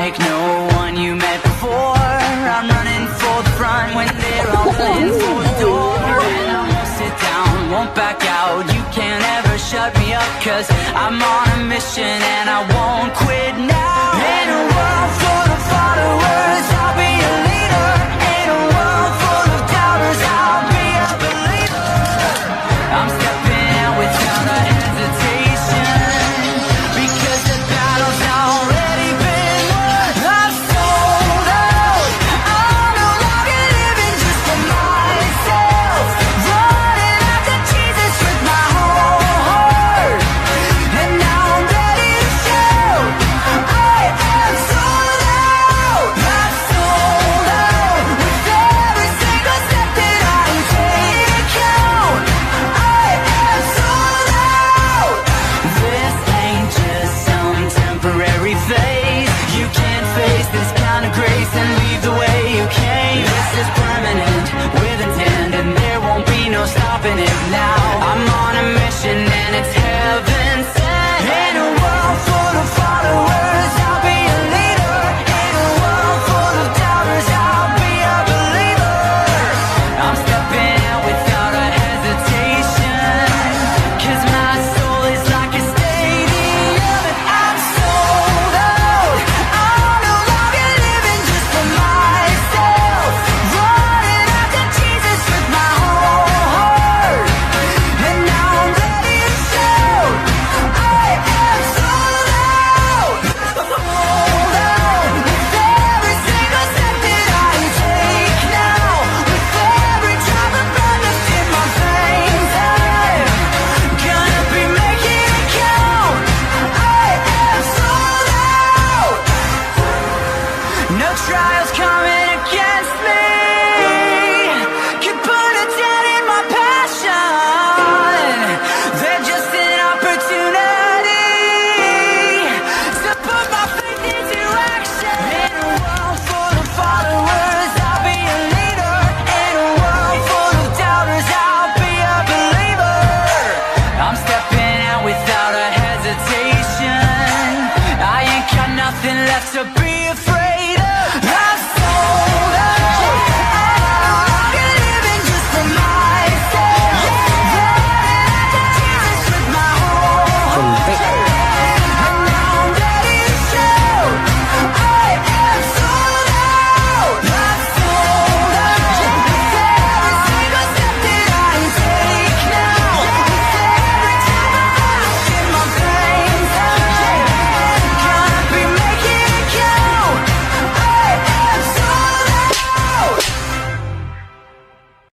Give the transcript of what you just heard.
like no one you met before. I'm running for the front when they're all in for the door. And I won't sit down, won't back out. You can't ever shut me up, 'cause I'm on a mission and I won't quit now. In a world full of followers, I'll be a leader. In a world full of doubters, I'll be a believer. I'm stepping out without a hesitation, because the battle's already been won. I'm sold out. I'm no longer living just for myself, running after Jesus with my whole heart. And now I'm ready to shout, I am sold out. I'm sold out. With every single step that I take count, I am sold out. This ain't just some temporary phase. You can't face this kind of grace and leave the way you came. This is permanent with intent, and there won't be no stopping it now. I'm on a mission and it's heaven sent. In a world full of followers, I'll be a leader. In a world full of doubters, I'll be a believer. I'm stepping out without a hesitation, 'cause my soul is like a stadium and I'm sold out. I'm no longer living just for myself, running after Jesus with my whole heart. And now I'm ready to shout, I am sold out. Sold out. With every single step that I take now, with every drop of blood that's in my veins, I'm gonna be making it count. I am sold out. No trials coming against me can put a dent in my passion. They're just an opportunity to put my faith into action. In a world full of followers, I'll be a leader. In a world full of doubters, I'll be a believer. I'm stepping out without a hesitation. I ain't got nothing left to be afraid